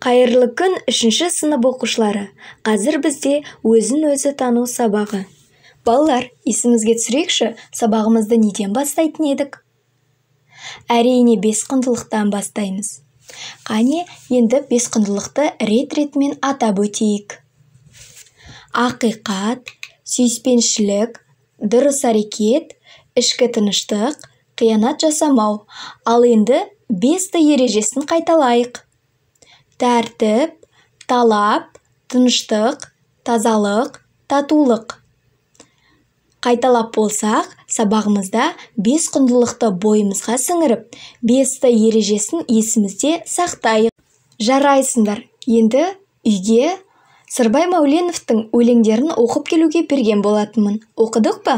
Қайырлы күн 3-ші сынып оқушылары. Қазір бізде өзін-өзі тану сабағы. Балалар, есіңізге түсірейікші, сабағымызды неден бастайтын едік? Әрине 5 құндылықтан бастаймыз. Қане, енді 5 құндылықты рет-ретімен атап өтейік. Ақиқат, сүйіспеншілік, дұрыс әрекет, ішкі тыныштық, қиянат жасамау. Ал енді 5 ережесін қайталайық. Тәртіп, талап, тыныштық, тазалық, татулық. Қайталап болсақ, сабағымызда 5 құндылықты бойымызға сіңіріп, 5 ережесін есімізде сақтайық. Жарайсыңдар, енді үйге Сырбай Мәуленовтың өлеңдерін оқып келуге берген болатынмын. Оқыдық па?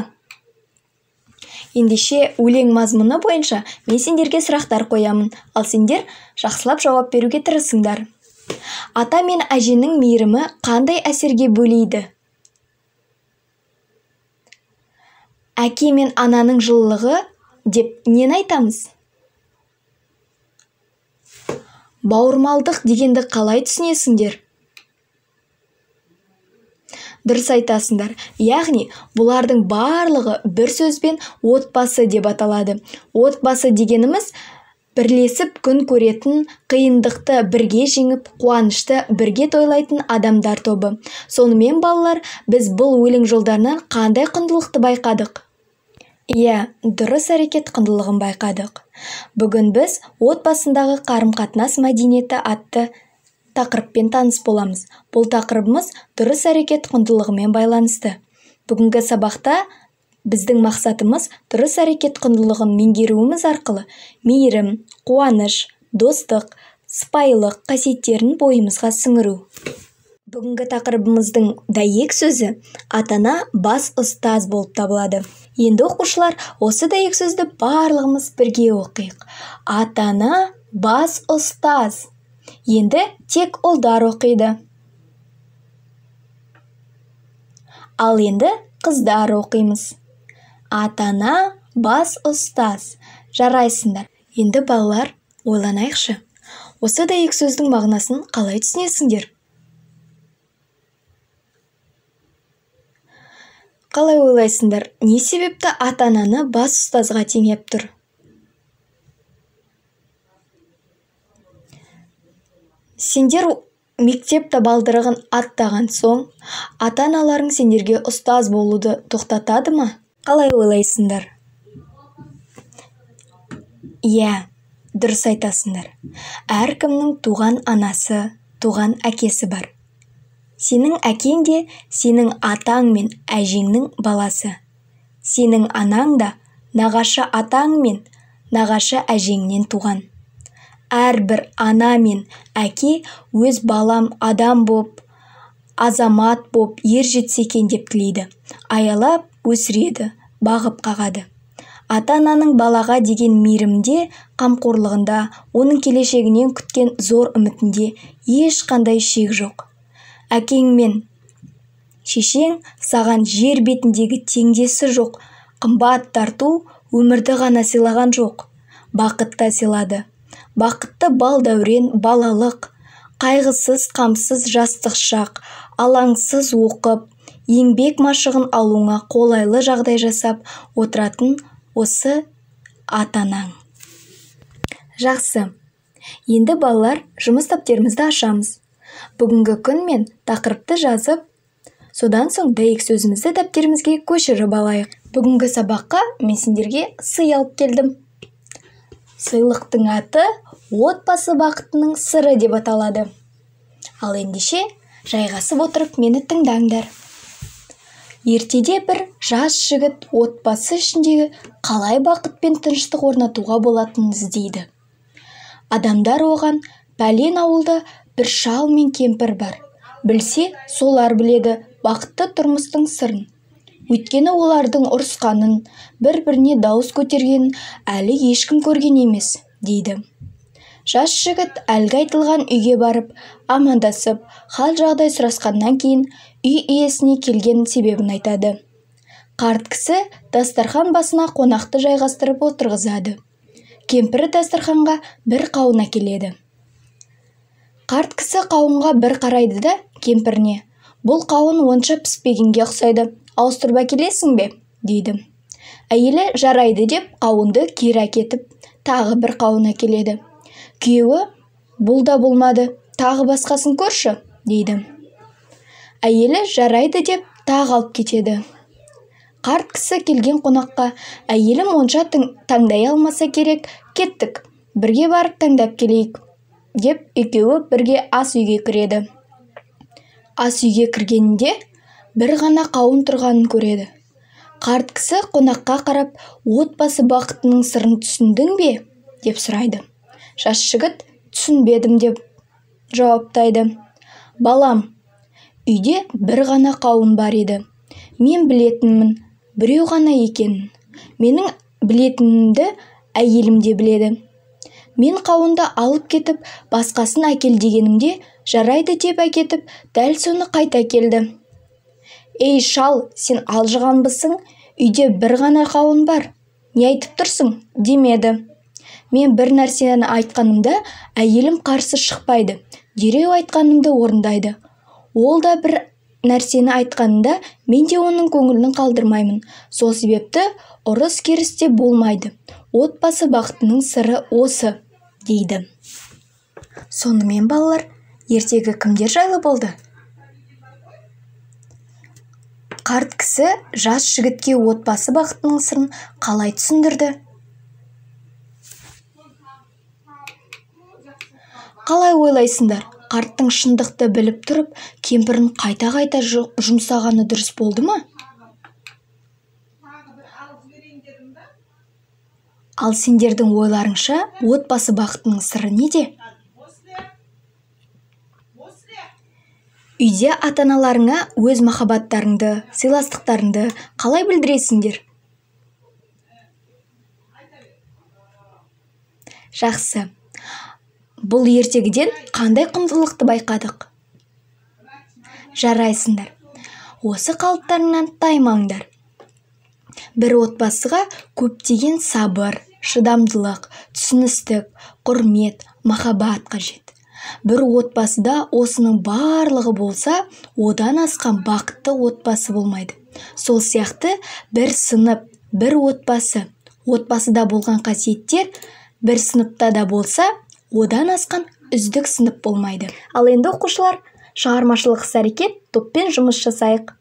Ендеше өлең мазмұны бойынша мен сендерге сұрақтар қоямын, ал сендер жақсылап жауап беруге тырысыңдар. Ата мен әженің мейірімі қандай әсерге бөлейді? Әке мен ананың жылылығы деп нені айтамыз? Бауырмалдық дегенді қалай түсінесіңдер? Дұрыс айтасыңдар. Яғни, бұлардың барлығы бір сөзбен отбасы деп аталады. Отбасы дегеніміз бірлесіп күн көретін, қиындықты бірге жеңіп, қуанышты бірге тойлайтын адамдар тобы. Сонымен балалар, біз бұл өлең жолдарынан қандай құндылықты байқадық? Дұрыс әрекет құндылығын байқадық. Бүгін біз отбасындағы қарым-қатынас мәдениеті атты тақырыппен таныс боламыз. Бұл тақырыбымыз дұрыс әрекет құндылығымен байланысты. Бүгінгі сабақта біздің мақсатымыз дұрыс әрекет құндылығын меңгеруіміз арқылы мейірім, қуаныш, достық, сыпайылық қасиеттерін бойымызға сіңіру. Бүгінгі тақырыбымыздың дәйек сөзі ата-ана бас ұстаз болып табылады. Енді оқушылар осы дәйек сөзді барлығымыз бірге оқиық. Ата-ана бас ұстаз. Енді тек ұлдар оқиды. Ал енді қыздар оқимыз. Ата-ана бас ұстаз. Жарайсыңдар. Енді балалар, ойланайықшы. Осы дәйек сөздің мағынасын қалай түсінесіңдер? Қалай ойлайсыңдар? Не себепті ата-ананы бас ұстазға теңеп тұр? Сендер мектеп табалдырығын аттаған соң, ата-аналарың сендерге ұстаз болуды тоқтатады ма? Қалай ойлайсыңдар? Дұрыс айтасыңдар. Әркімнің туған анасы, туған әкесі бар. Сенің әкең де сенің атаң мен әжеңнің баласы. Сенің анаң да нағашы атаң мен нағашы әжеңнен туған. Әрбір ана мен әке өз балам адам боп, азамат боп, ер жетсе екен деп тілейді. Аялап өсіреді, бағып қағады. Ата-ананың балаға деген мейірімде, қамқорлығында, оның келешегінен күткен зор үмітінде ешқандай шек жоқ. Әкең мен шешең саған жер бетіндегі теңдесі жоқ қымбат тарту өмірді ғана сыйлаған жоқ, бақытты сыйлады. Бақытты бал дәурен, балалық, қайғысыз, қамсыз жастық шақ, алаңсыз оқып, еңбек машығын алуыңа қолайлы жағдай жасап отыратын осы ата-анаң. Жақсы. Енді балалар, жұмыс дәптерімізді ашамыз. Бүгінгі күн мен тақырыпты жазып, содан соң дәйек сөзімізді дәптерімізге көшіріп алайық. Бүгінгі сабаққа мен сендерге сый алып келдім. Сыйлықтың аты отбасы бақытының сыры деп аталады. Ал ендеше жайғасып отырып мені тыңдаңдар. Ертеде бір жас жігіт отбасы ішіндегі қалай бақыт пен тыныштық орнатуға болатынын іздейді. Адамдар оған пәлен ауылда бір шал мен кемпір бар. Білсе, солар біледі бақытты тұрмыстың сырын. Өйткені олардың ұрысқанын, бір-біріне дауыс көтергенін әлі ешкім көрген емес, дейді. Жас жігіт әлгі айтылған үйге барып, амандасып, хал жағдай сұрасқаннан кейін үй иесіне келген себебін айтады. Қарт кісі дастархан басына қонақты жайғастырып отырғызады. Кемпірі дастарханға бір қауын әкеледі. Қарт кісі қауынға бір қарайды да кемпіріне: «Бұл қауын онша піспегенге ұқсайды, ауыстырып әкелесің бе?» дейді. Әйелі жарайды деп қауынды кері әкетіп, тағы бір қауын әкеледі. Күйеуі: «Бұл да болмады, тағы басқасын көрші», дейді. Әйелі жарайды деп тағы алып кетеді. Қарт кісі келген қонаққа: «Әйелім онша таңдай алмаса керек, кеттік, бірге барып таңдап келейік», деп екеуі бірге ас үйге кіреді. Ас үйге кіргенінде бір ғана қауын тұрғанын көреді. Қарт кісі қонаққа қарап: «Отбасы бақытының сырын түсіндің бе?» деп сұрайды. Жас жігіт: «Түсінбедім» деп жауаптайды. «Балам, үйде бір ғана қауын бар еді. Мен білетінмін, біреу ғана екенін. Менің білетінімді әйелім де біледі. Мен қауынды алып кетіп, басқасын әкел дегенімде, жарайды деп әкетіп, дәл соны қайта келді». «Ей шал, сен алжығанбысың? Үйде бір ғана қауын бар. Не айтып тұрсың?» демеді. «Мен бір нәрсені айтқанымда әйелім қарсы шықпайды, дереу айтқанымды орындайды. Ол да бір нәрсені айтқанында мен де оның көңілін қалдырмаймын. Сол себепті ұрыс керісте болмайды. Отбасы бақытының сыры осы», дейді. Сонымен балалар, ертегі кімдер жайлы болды? Қарт кісі жас жігітке отбасы бақытының сырын қалай түсіндірді? Қалай ойлайсыңдар? Қарттың шындықты біліп тұрып, кемпірін қайта-қайта жұмсағаны дұрыс болды ма? Ал сендердің ойларыңша, отбасы бақытының сыры неде? Үйде ата-аналарыңа өз махаббаттарыңды, сыйластықтарыңды қалай білдіресіңдер? Жақсы. Бұл ертегіден қандай құндылықты байқадық? Жарайсыңдар. Осы қалыптарыңнан таймаңдар. Бір отбасыға көптеген сабыр, шыдамдылық, түсіністік, құрмет, махаббат қажет. Бір отбасыда осының барлығы болса, одан асқан бақытты отбасы болмайды. Сол сияқты бір сынып, бір отбасы, отбасыда болған қасиеттер бір сыныпта да болса, одан асқан үздік сынып болмайды. Ал енді оқушылар, шығармашылық іс-әрекет топпен жұмыс жасайық.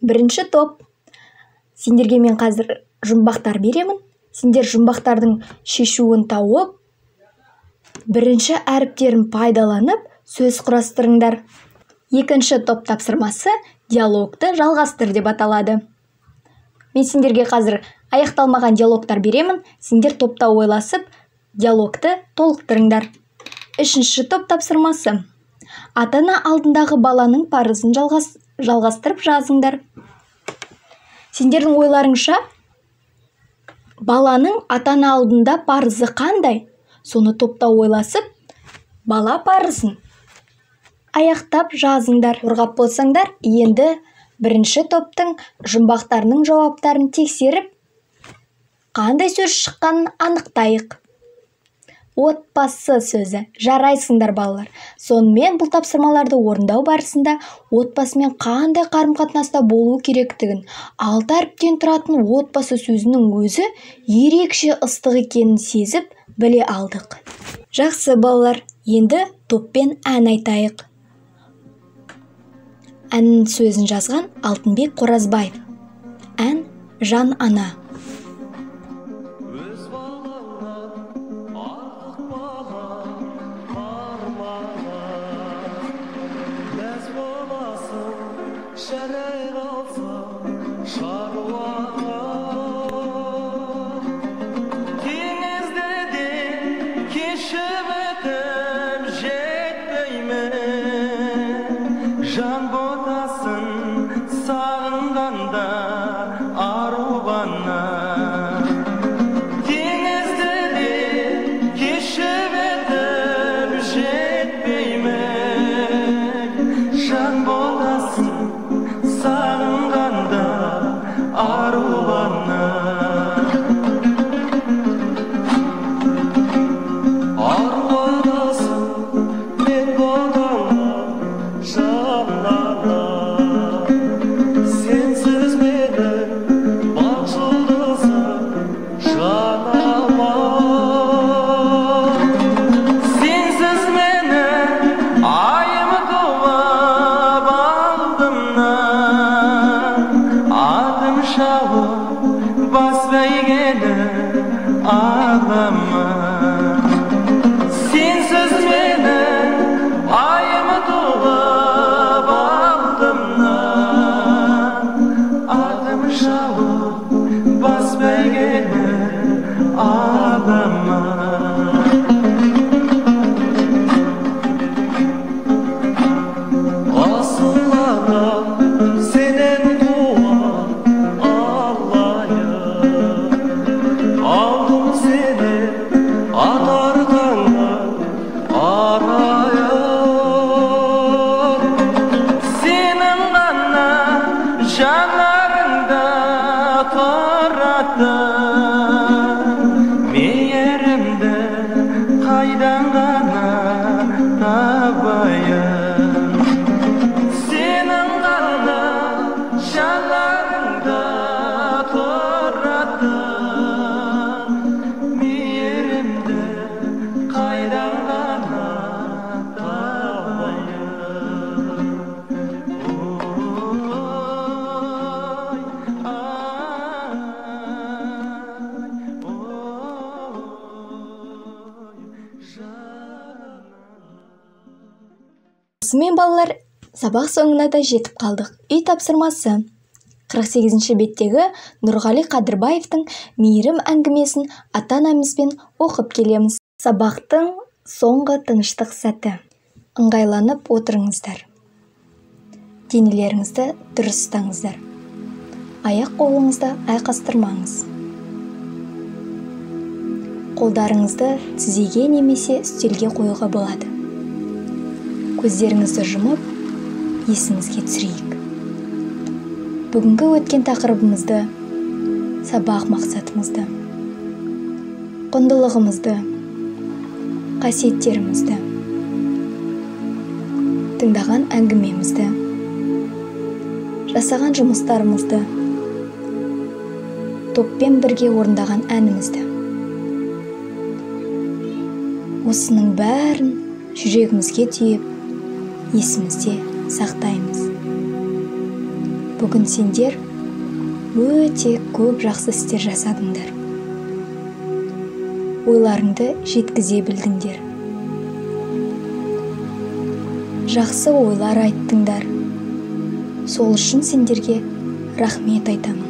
Бірінші топ. Сендерге мен қазір жұмбақтар беремін. Сендер жұмбақтардың шешуін тауып, бірінші әріптерін пайдаланып, сөз құрастырыңдар. Екінші топ тапсырмасы диалогты жалғастыр деп аталады. Мен сендерге қазір аяқталмаған диалогтар беремін. Сендер топта ойласып, диалогты толықтырыңдар. Үшінші топ тапсырмасы: ата-ана алдындағы баланың парызын жалғастырып жазыңдар. Сендердің ойларыңша, баланың ата-ана алдында парызы қандай? Соны топта ойласып, бала парызын аяқтап жазыңдар. Қорғап болсаңдар, енді бірінші топтың жұмбақтарының жауаптарын тексеріп, қандай сөз шыққанын анықтайық. Отбасы сөзі. Жарайсыңдар балалар. Сонымен бұл тапсырмаларды орындау барысында отбасымен қандай қарым-қатынаста болу керектігін, 6 әріптен тұратын отбасы сөзінің өзі ерекше ыстық екенін сезіп біле алдық. Жақсы балалар, енді топпен ән айтайық. Әннің сөзін жазған Алтынбек Қоразбаев. Ән «Жан ана». Жан ботасын сағынғанда ару ғана, теңізді де кешіп өтіп жетпеймін. Жан ботасын сағынғанда ару ғана, ару ботасын мен табайын, сенің ғана жанарыңда тұратын мейірімді қайдан ғана табайын. Осымен балалар, сабақ соңына да жетіп қалдық. Үй тапсырмасы. 48-ші беттегі Нұрғали Қадырбаевтың мейірім әңгімесін ата-анамызбен оқып келеміз. Сабақтың соңғы тыныштық сәті. Ыңғайланып отырыңыздар. Денелеріңізді дұрыс ұстаңыздар. Аяқ қолыңызды айқастырмаңыз. Қолдарыңызды тізеге немесе үстелге қоюға болады. Көздеріңізді жұмып, есіңізге түсірейік. Бүгінгі өткен тақырыбымызды, сабақ мақсатымызды, құндылығымызды, қасиеттерімізді, тыңдаған әңгімемізді, жасаған жұмыстарымызды, топпен бірге орындаған әнімізді. Осының бәрін жүрегімізге түйіп, есімізде сақтаймыз. Бүгін сендер өте көп жақсы істер жасадыңдар. Ойларыңды жеткізе білдіңдер. Жақсы ойлар айттыңдар. Сол үшін сендерге рахмет айтамын.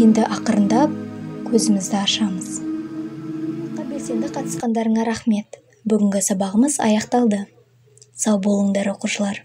Енді ақырындап көзімізді ашамыз. Белсенді қатысқандарыңа рахмет. Бүгінгі сабағымыз аяқталды. Сау болыңдар, оқушылар.